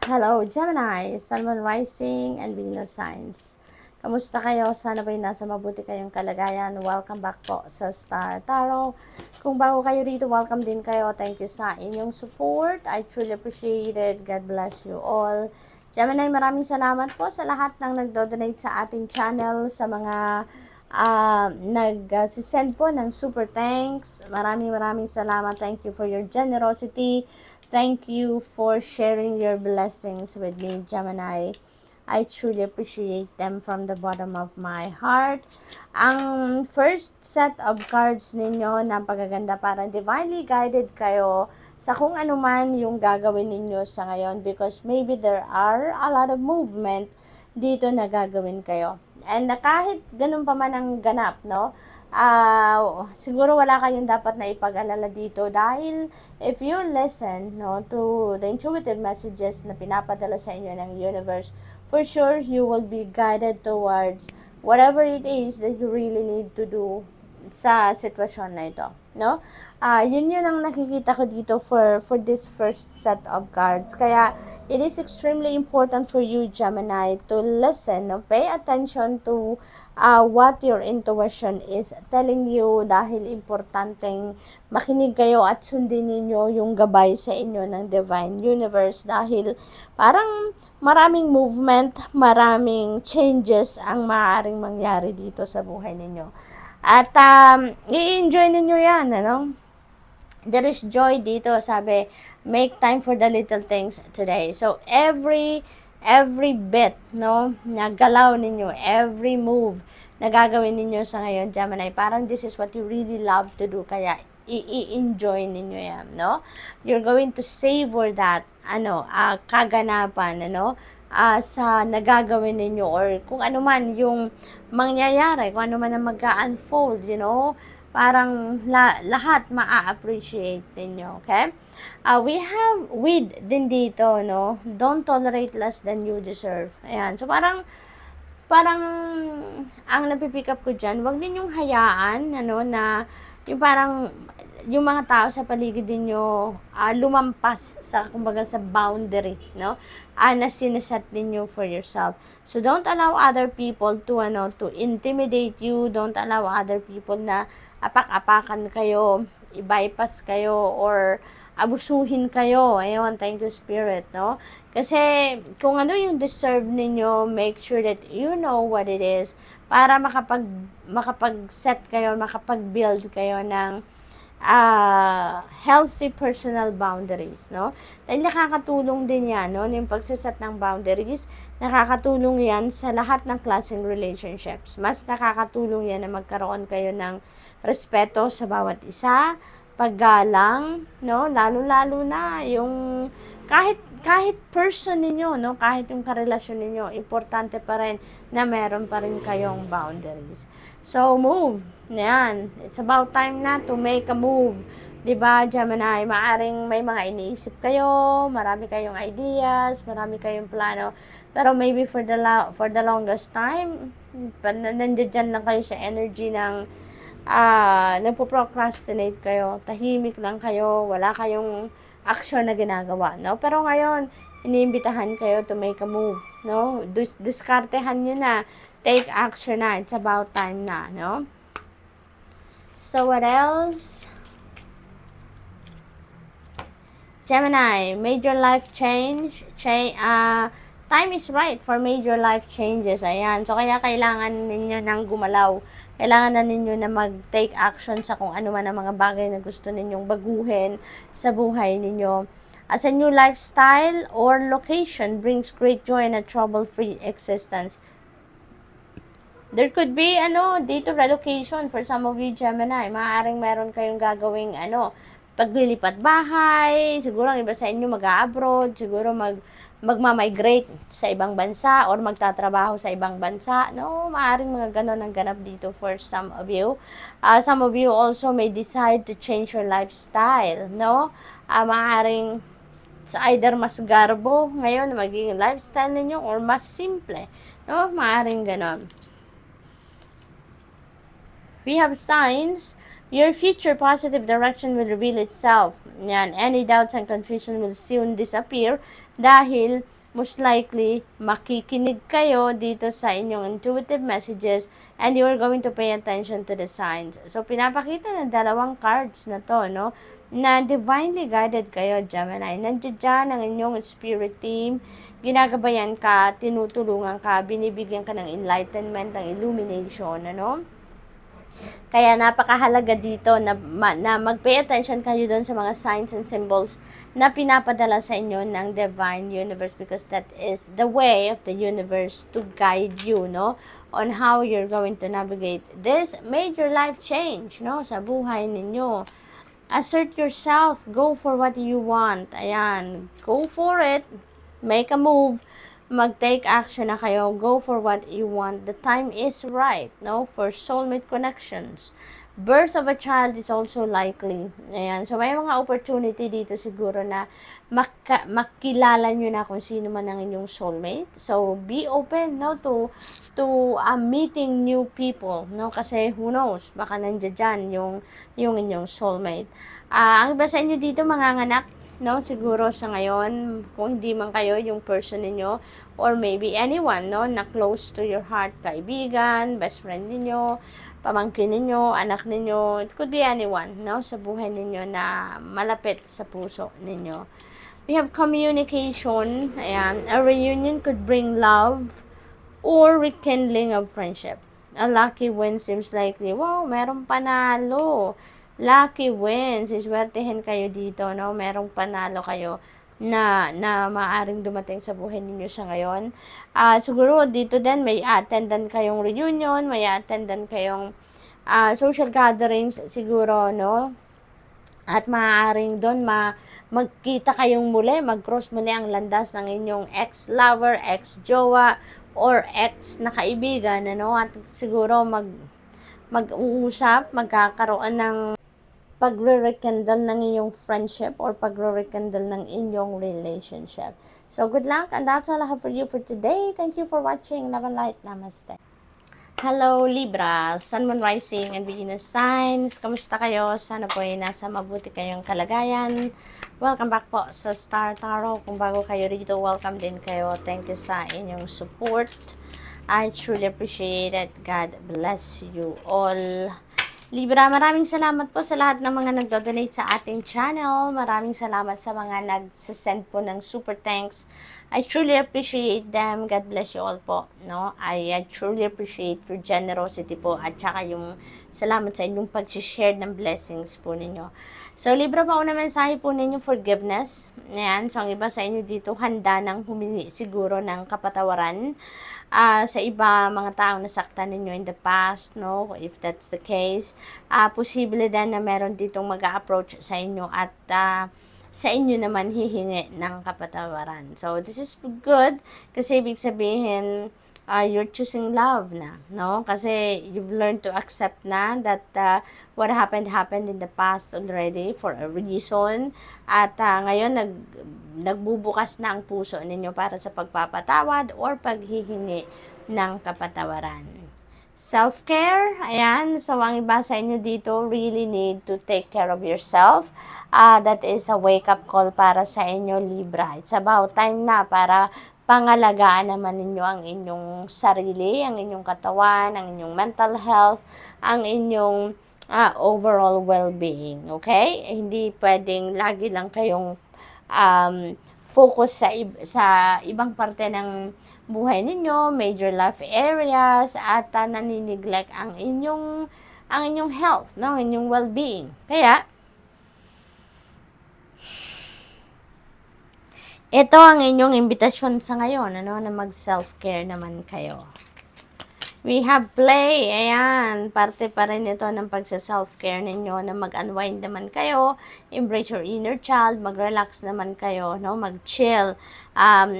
Hello, Gemini, Sun, Moon, Rising, and Venus signs. Kamusta kayo? Sana ba'y nasa mabuti kayong kalagayan? Welcome back po sa Star Tarot. Kung bago kayo rito, welcome din kayo. Thank you sa inyong support. I truly appreciate it. God bless you all. Gemini, maraming salamat po sa lahat ng nagdo-donate sa ating channel, sa mga nag-send po ng super thanks. Maraming salamat. Thank you for your generosity. Thank you for sharing your blessings with me, Gemini. I truly appreciate them from the bottom of my heart. Ang first set of cards ninyo, napakaganda, para divinely guided kayo sa kung ano man yung gagawin ninyo sa ngayon, because maybe there are a lot of movement dito na gagawin kayo. And kahit ganun pa man ang ganap, no? Siguro wala kayong dapat na ipag-alala dito, dahil if you listen, no, to the intuitive messages na pinapadala sa inyo ng universe, for sure you will be guided towards whatever it is that you really need to do sa sitwasyon na ito, no? Yun ang nakikita ko dito for this first set of cards. Kaya it is extremely important for you, Gemini, to listen, no? Pay attention to what your intuition is telling you, dahil importanteng makinig kayo at sundin ninyo yung gabay sa inyo ng Divine Universe, dahil parang maraming movement, maraming changes ang maaaring mangyari dito sa buhay ninyo. At i-enjoy ninyo yan, ano? There is joy dito, sabi, make time for the little things today. So, every bit, no, na galaw ninyo, every move na gagawin ninyo sa ngayon, Gemini, parang this is what you really love to do, kaya i-enjoy ninyo yan, no? You're going to savor that, kaganapan, sa nagagawin ninyo, or kung ano man yung mangyayari, kung ano man ang mag-unfold, parang lahat maa-appreciate ninyo, okay? We have with din dito, no? Don't tolerate less than you deserve. Ayan. So, parang ang napipick up ko dyan, wag ninyong hayaan, na yung parang yung mga tao sa paligid niyo lumampas sa, kumbaga, sa boundary, no? Na sinaset ninyo for yourself. So, don't allow other people to intimidate you. Don't allow other people na apak-apakan kayo, i-bypass kayo, or abusuhin kayo. Ayun, thank you, Spirit, no? Kasi kung ano yung deserve ninyo, make sure that you know what it is, para makapag-set kayo, makapag-build kayo ng healthy personal boundaries, no? Dahil nakakatulong din yan, no? Yung pagsaset ng boundaries, nakakatulong yan sa lahat ng klaseng relationships. Mas nakakatulong yan na magkaroon kayo ng respeto sa bawat isa, paggalang, no? Lalo-lalo na yung kahit person ninyo, no? Kahit yung karelasyon ninyo, importante pa rin na meron pa rin kayong boundaries. So, move. Yan. It's about time na to make a move. Diba, Gemini? Maaring may mga iniisip kayo, marami kayong ideas, marami kayong plano, pero maybe for the longest time, nandiyan lang kayo sa energy ng nagpo-procrastinate kayo, tahimik lang kayo, wala kayong action na ginagawa, no? Pero ngayon, iniimbitahan kayo to make a move, no? Diskartehan nyo na, take action na, it's about time na, no? So, what else? Gemini, major life change, time is right for major life changes. Ayan. So, kaya kailangan ninyo nang gumalaw. Kailangan na ninyo na mag-take action sa kung ano man ang mga bagay na gusto ninyong baguhin sa buhay ninyo. As a new lifestyle or location brings great joy and a trouble-free existence. There could be, dito relocation for some of you, Gemini. Maaaring meron kayong gagawing, paglilipat bahay, siguro ang iba sa inyo mag-a-abroad, siguro magma-migrate sa ibang bansa or magtatrabaho sa ibang bansa, no? Maaring mga ganon ang ganap dito for some of you. Some of you also may decide to change your lifestyle, no? Maaring either mas garbo ngayon magiging lifestyle ninyo or mas simple, no? Maaring ganon. We have signs. Your future positive direction will reveal itself. Yan. Any doubts and confusion will soon disappear dahil most likely makikinig kayo dito sa inyong intuitive messages and you are going to pay attention to the signs. So, pinapakita ng dalawang cards na to, no? Na divinely guided kayo, Gemini. Nandiyan dyan ang inyong spirit team, ginagabayan ka, tinutulungan ka, binibigyan ka ng enlightenment, ng illumination, ano? Kaya napakahalaga dito na mag-pay attention kayo doon sa mga signs and symbols na pinapadala sa inyo ng divine universe, because that is the way of the universe to guide you, no, on how you're going to navigate this major life change, no, sa buhay ninyo. Assert yourself, go for what you want. Ayan, go for it, make a move, mag-take action na kayo, go for what you want. The time is right, no, for soulmate connections. Birth of a child is also likely. Ayan, so may mga opportunity dito siguro na makilala nyo na kung sino man ang inyong soulmate. So be open, no, to meeting new people, no, kasi who knows, baka nandiyan dyan yung inyong soulmate. Ang iba sa inyo dito, mga anak, no, siguro sa ngayon, kung hindi man kayo yung person ninyo, or maybe anyone, no, na close to your heart, kaibigan, best friend ninyo, pamangkin ninyo, anak ninyo, it could be anyone, no, sa buhay ninyo na malapit sa puso ninyo. We have communication. Ayan, a reunion could bring love or rekindling of friendship. A lucky win seems likely. Wow, merong panalo. Lucky wins. Iswertehin kayo dito, no? Merong panalo kayo na maaring dumating sa buhay ninyo sa ngayon. Siguro dito din may attendan kayong reunion, may attendan kayong social gatherings siguro, no? At maaaring doon magkita kayong muli, mag-cross muli ang landas ng inyong ex-lover, ex-jowa, or ex na kaibigan, ano? At siguro mag-uusap, magkakaroon ng pagre-rekindle ng inyong friendship or pagre-rekindle ng inyong relationship. So, good luck, and that's all I have for you for today. Thank you for watching. Love and light. Namaste. Hello, Libra, Sun, Moon, Rising, and Venus signs. Kamusta kayo? Sana po ay nasa mabuti kayong kalagayan. Welcome back po sa Star Tarot. Kung bago kayo rito, welcome din kayo. Thank you sa inyong support. I truly appreciate it. God bless you all. Libra, maraming salamat po sa lahat ng mga nagdo-donate sa ating channel. Maraming salamat sa mga nagsasend po ng super thanks. I truly appreciate them. God bless you all po. No? I truly appreciate your generosity po at saka yung salamat sa inyong pag-share ng blessings po ninyo. So, Libra, pa una mensahe po ninyo, forgiveness. Ayan, so ang iba sa inyo dito, handa nang humingi siguro ng kapatawaran. Sa iba, mga taong nasaktan ninyo in the past, no? If that's the case, posible din na meron ditong mag-approach sa inyo at sa inyo naman hihingi ng kapatawaran. So, this is good kasi ibig sabihin, you're choosing love na, no? Kasi you've learned to accept na that what happened in the past already for a reason. At ngayon, nagbubukas na ang puso ninyo para sa pagpapatawad or paghihingi ng kapatawaran. Self-care, ayan, so ang iba sa inyo dito really need to take care of yourself. That is a wake-up call para sa inyo, Libra. It's about time na para pangalagaan naman ninyo ang inyong sarili, ang inyong katawan, ang inyong mental health, ang inyong overall well-being. Okay? Hindi pwedeng lagi lang kayong focus sa ibang parte ng buhay ninyo, major life areas, at nanineglect ang inyong health, no? Ang inyong well-being. Kaya, ito ang inyong imbitasyon sa ngayon, ano, na mag-self-care naman kayo. We have play, ayan, parte pa rin ito ng pagsa-self-care ninyo, na mag-unwind naman kayo, embrace your inner child, mag-relax naman kayo, no, mag-chill.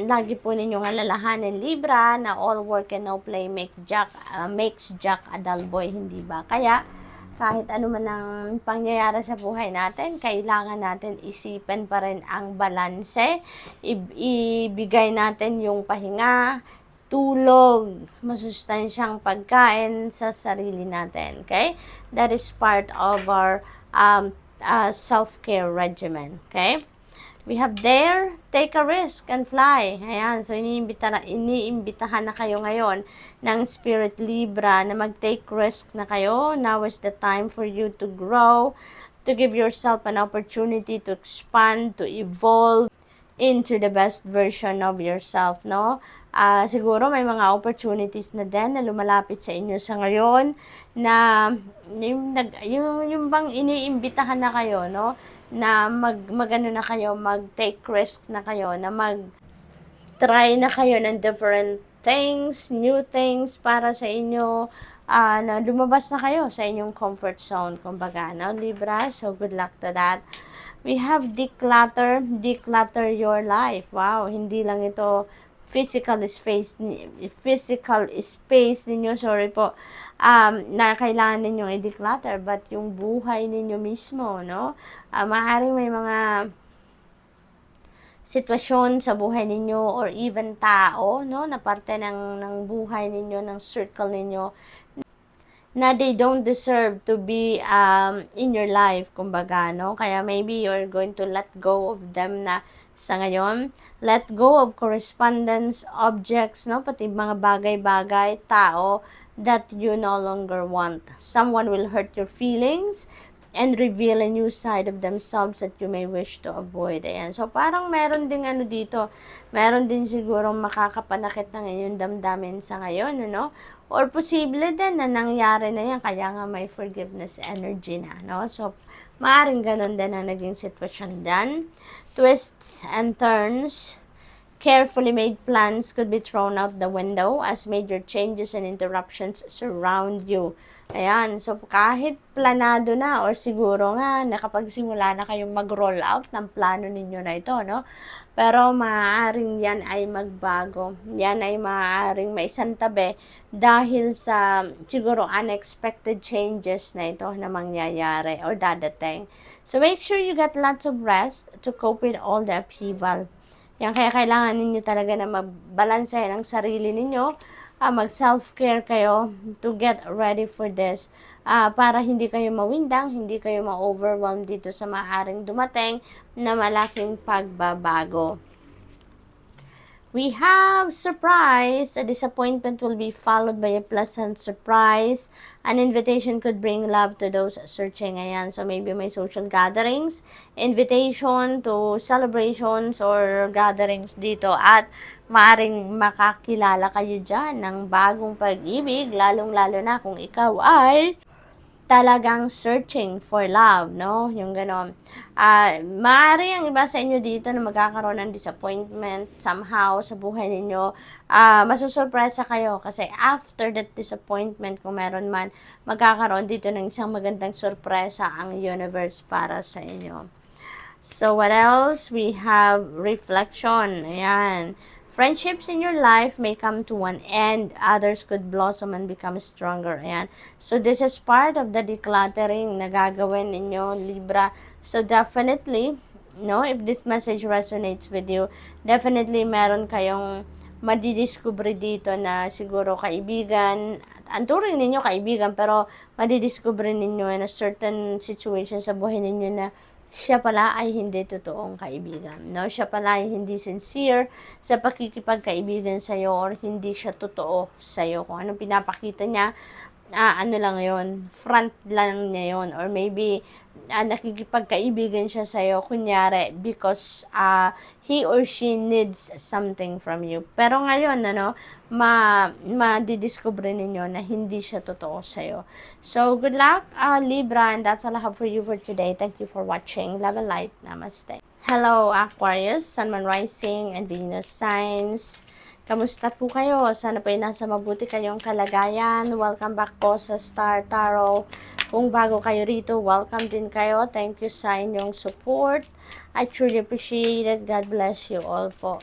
Lagi po ninyong alalahanin, Libra, na all work and no play makes Jack a dull boy, hindi ba? Kaya, kahit ano man ang pangyayari sa buhay natin, kailangan natin isipin pa rin ang balanse, ibigay natin yung pahinga, tulog, masustansyang pagkain sa sarili natin, okay? That is part of our self-care regimen, okay? We have dare, take a risk, and fly. Ayan, so iniimbitahan na kayo ngayon ng Spirit Libra na mag-take risk na kayo. Now is the time for you to grow, to give yourself an opportunity to expand, to evolve into the best version of yourself, no? Siguro may mga opportunities na din na lumalapit sa inyo sa ngayon na yung bang iniimbitahan na kayo, no? Na magano na kayo, mag-take risk na kayo, na mag-try na kayo ng different things, new things para sa inyo, na lumabas na kayo sa inyong comfort zone, kumbaga, no, Libra? So, good luck to that. We have declutter your life. Wow, hindi lang ito physical space ninyo, sorry po, na kailangan ninyong i-declutter, but yung buhay ninyo mismo, no? Maaaring may mga sitwasyon sa buhay ninyo or even tao, no, na parte ng buhay ninyo, ng circle ninyo, na they don't deserve to be in your life, kumbaga, no? Kaya maybe you're going to let go of them na sa ngayon. Let go of correspondence, objects, no? Pati mga bagay-bagay, tao that you no longer want. Someone will hurt your feelings and reveal a new side of themselves that you may wish to avoid. Ayan. So, parang meron ding ano dito, meron din siguro makakapanakit ng inyong damdamin sa ngayon, ano? Or posible din na nangyari na yan, kaya nga may forgiveness energy na, no? So, maaaring ganun din ang naging sitwasyon dan. Twists and turns. Carefully made plans could be thrown out the window as major changes and interruptions surround you. Ayan, so kahit planado na or siguro nga nakapagsimula na kayong mag-roll out ng plano ninyo na ito, no? Pero maaaring yan ay magbago. Yan ay maaaring maisantabi dahil sa siguro unexpected changes na ito na mangyayari or dadating. So make sure you get lots of rest to cope with all the upheaval. Yan, kaya kailangan ninyo talaga na magbalansehin ang sarili ninyo, mag-self-care kayo to get ready for this, para hindi kayo mawindang, hindi kayo ma-overwhelm dito sa maaaring dumating na malaking pagbabago. We have surprise. A disappointment will be followed by a pleasant surprise. An invitation could bring love to those searching. Ayan. So, maybe may social gatherings, invitation to celebrations or gatherings dito. At maaring makakilala kayo dyan ng bagong pag-ibig, lalong-lalo na kung ikaw ay talagang searching for love, no? Yung gano'n. Maaari ang iba sa inyo dito na magkakaroon ng disappointment somehow sa buhay ninyo. Masusurpresa kayo kasi after that disappointment, kung meron man, magkakaroon dito ng isang magandang surpresa ang universe para sa inyo. So, what else? We have reflection. Ayan. Friendships in your life may come to an end. Others could blossom and become stronger. Ayan. So, this is part of the decluttering na gagawin ninyo, Libra. So, definitely, no, if this message resonates with you, definitely meron kayong madidiscover dito na siguro kaibigan. Ang turing ninyo kaibigan, pero madidiscover ninyo in a certain situation sa buhay ninyo na siya pala ay hindi totoong kaibigan, no? Siya pala ay hindi sincere sa pakikipagkaibigan sa'yo or hindi siya totoo sa'yo. Kung anong pinapakita niya, ano lang yon, front lang niya yon, or maybe nakikipagkaibigan siya sa'yo, kunyari, because he or she needs something from you. Pero ngayon, ano, madidiscover ninyo na hindi siya totoo sa'yo. So, good luck, Libra, and that's all I have for you for today. Thank you for watching. Love and light. Namaste. Hello, Aquarius, Sun, Moon, Rising, and Venus signs. Kamusta po kayo? Sana po ay nasa mabuti kayong kalagayan. Welcome back po sa Star Tarot. Kung bago kayo rito, welcome din kayo. Thank you sa inyong support. I truly appreciate it. God bless you all po.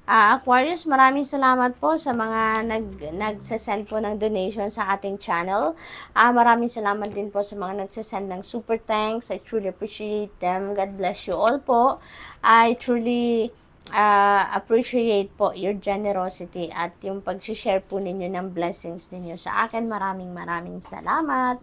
Aquarius, maraming salamat po sa mga nagsasend po ng donation sa ating channel. Maraming salamat din po sa mga nagsasend ng super thanks. I truly appreciate them. God bless you all po. I truly appreciate po your generosity at yung pag-share po ninyo ng blessings ninyo sa akin. Maraming salamat.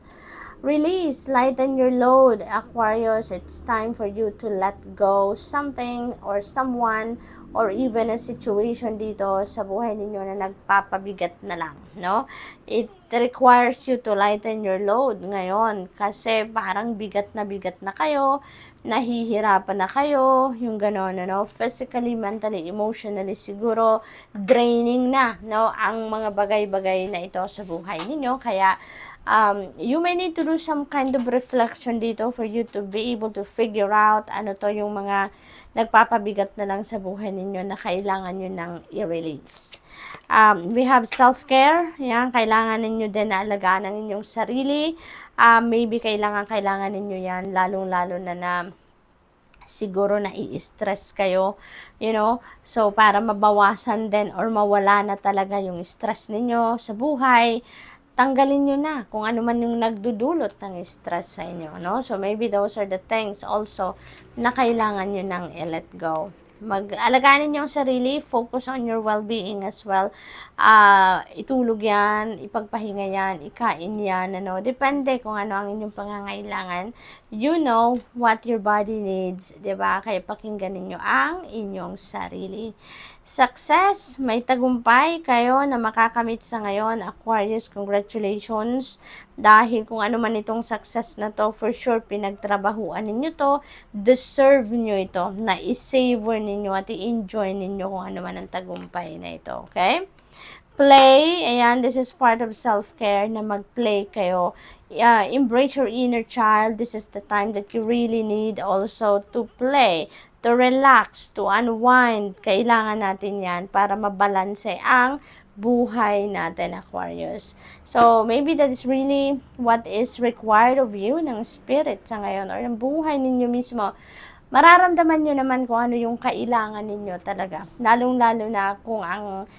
Release, lighten your load, Aquarius. It's time for you to let go something or someone or even a situation dito sa buhay ninyo na nagpapabigat na lang, no? It requires you to lighten your load ngayon kasi parang bigat na kayo, nahihirapan na kayo, yung gano'n, no? Physically, mentally, emotionally, siguro draining na, no? Ang mga bagay-bagay na ito sa buhay ninyo, kaya you may need to do some kind of reflection dito for you to be able to figure out ano to yung mga nagpapabigat na lang sa buhay ninyo na kailangan nyo nang i-release. We have self-care. Yan, kailangan ninyo din na alagaan ang inyong sarili. Maybe kailangan ninyo yan, lalong-lalo na siguro na i-stress kayo, you know, so para mabawasan din or mawala na talaga yung stress ninyo sa buhay, tanggalin nyo na kung ano man yung nagdudulot ng stress sa inyo, no? So, maybe those are the things also na kailangan nyo nang i-let go. Mag-alagaan ninyo ang sarili, focus on your well-being as well. Itulog yan, ipagpahinga yan, ikain yan, ano? Depende kung ano ang inyong pangangailangan. You know what your body needs, diba? Kaya pakinggan ninyo ang inyong sarili. Success, may tagumpay kayo na makakamit sa ngayon, Aquarius, congratulations. Dahil kung ano man itong success na to, for sure, pinagtrabahuan ninyo to, deserve nyo ito, na i-savor ninyo at i-enjoy ninyo kung ano man ang tagumpay na ito, okay? Play, ayan, this is part of self-care, na mag-play kayo. Embrace your inner child. This is the time that you really need also to play, to relax, to unwind. Kailangan natin yan para mabalanse ang buhay natin, Aquarius. So, maybe that is really what is required of you ng spirit sa ngayon or ng buhay ninyo mismo. Mararamdaman nyo naman kung ano yung kailangan ninyo talaga. Lalong-lalo na kung ang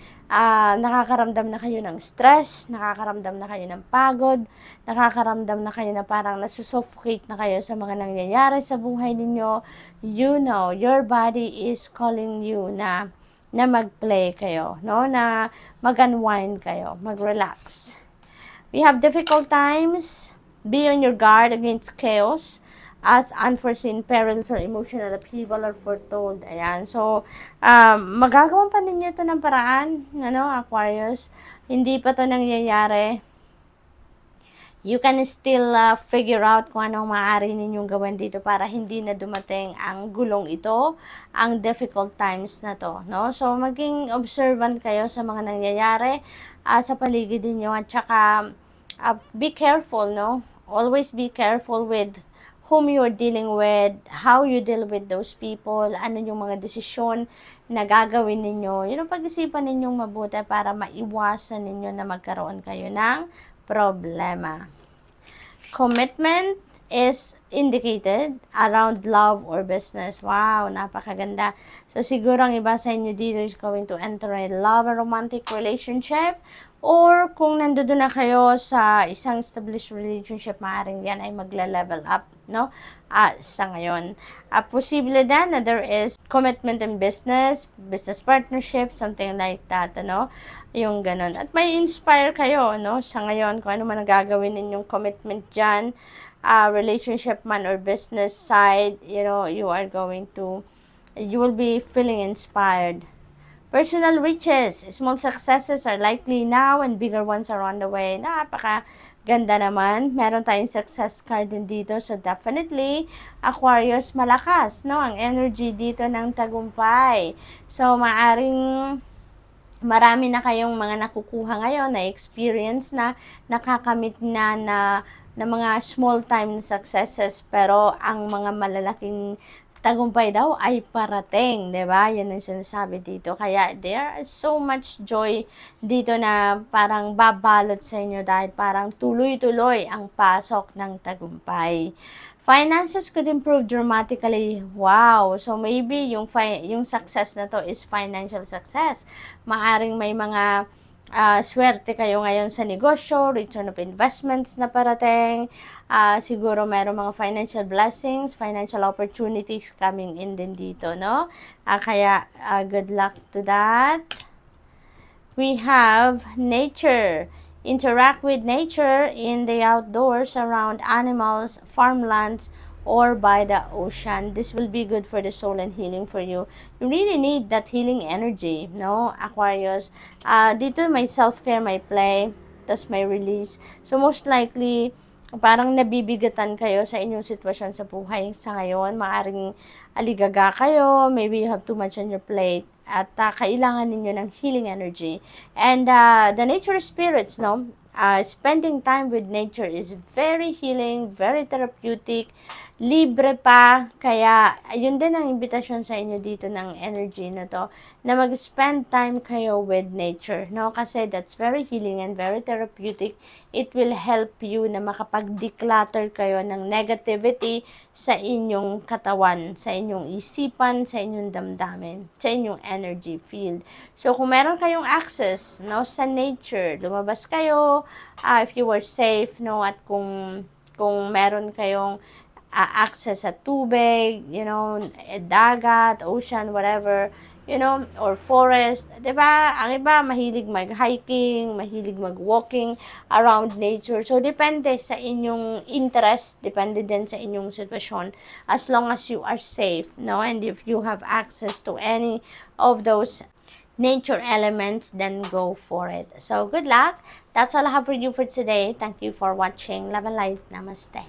nakakaramdam na kayo ng stress, nakakaramdam na kayo ng pagod, nakakaramdam na kayo na parang nasusuffocate na kayo sa mga nangyayari sa buhay ninyo, you know, your body is calling you na mag-play kayo, no? Na mag-unwind kayo, mag-relax. We have difficult times. Be on your guard against chaos as unforeseen perils or emotional upheaval are foretold. Ayan. So, magagawan pa ninyo ito ng paraan, ano, Aquarius. Hindi pa ito nangyayari. You can still figure out kung anong maaari ninyong gawin dito para hindi na dumating ang gulong ito, ang difficult times na to, no? So, maging observant kayo sa mga nangyayari sa paligid niyo at saka be careful, no? Always be careful with whom you are dealing with, how you deal with those people, ano yung mga desisyon na gagawin ninyo. Yun ang pag-isipan ninyong mabuti para maiwasan ninyo na magkaroon kayo ng problema. Commitment is indicated around love or business. Wow, napakaganda. So, siguro ang iba sa inyo dito is going to enter a love and romantic relationship. Or kung nandoon na kayo sa isang established relationship, maaaring yan ay magla-level up, no? Sa ngayon. Posible din na there is commitment in business partnership, something like that, ano? Yung ganun. At may inspire kayo, no? Sa ngayon, kung ano man ang gagawin ninyong commitment dyan, relationship man or business side, you know, you will be feeling inspired. Personal riches, small successes are likely now and bigger ones are on the way. Napakaganda naman. Meron tayong success card din dito. So, definitely, Aquarius, malakas, no? Ang energy dito ng tagumpay. So, maaring marami na kayong mga nakukuha ngayon na experience na nakakamit na mga small time successes, pero ang mga malalaking tagumpay daw ay parating, 'di ba? Yan ang sinasabi dito. Kaya there is so much joy dito na parang babalot sa inyo dahil parang tuloy-tuloy ang pasok ng tagumpay. Finances could improve dramatically. Wow! So maybe yung success na to is financial success. Maaring may mga swerte kayo ngayon sa negosyo, return of investments na parating, siguro mayroong mga financial blessings, financial opportunities coming in din dito, no? Kaya, good luck to that. We have nature. Interact with nature in the outdoors around animals, farmlands, or by the ocean. This will be good for the soul and healing for you. You really need that healing energy, no, Aquarius? Dito may self-care, may play, tas may release. So most likely, parang nabibigatan kayo sa inyong sitwasyon sa buhay sa ngayon. Maaring aligaga kayo, maybe you have too much on your plate, at kailangan ninyo ng healing energy. And the nature spirits, no, spending time with nature is very healing, very therapeutic, libre pa, kaya yun din ang imbitasyon sa inyo dito ng energy na to, na mag-spend time kayo with nature, no? Kasi that's very healing and very therapeutic. It will help you na makapag-declutter kayo ng negativity sa inyong katawan, sa inyong isipan, sa inyong damdamin, sa inyong energy field. So, kung meron kayong access, no, sa nature, lumabas kayo, if you were safe, no, at kung meron kayong access sa tubig, dagat, ocean, whatever, or forest, 'di ba? Ang iba mahilig mag-hiking, mahilig mag-walking around nature. So depende sa inyong interest, depende din sa inyong sitwasyon, as long as you are safe, no? And if you have access to any of those nature elements, then go for it. So good luck. That's all I have for you for today. Thank you for watching. Love and light. Namaste.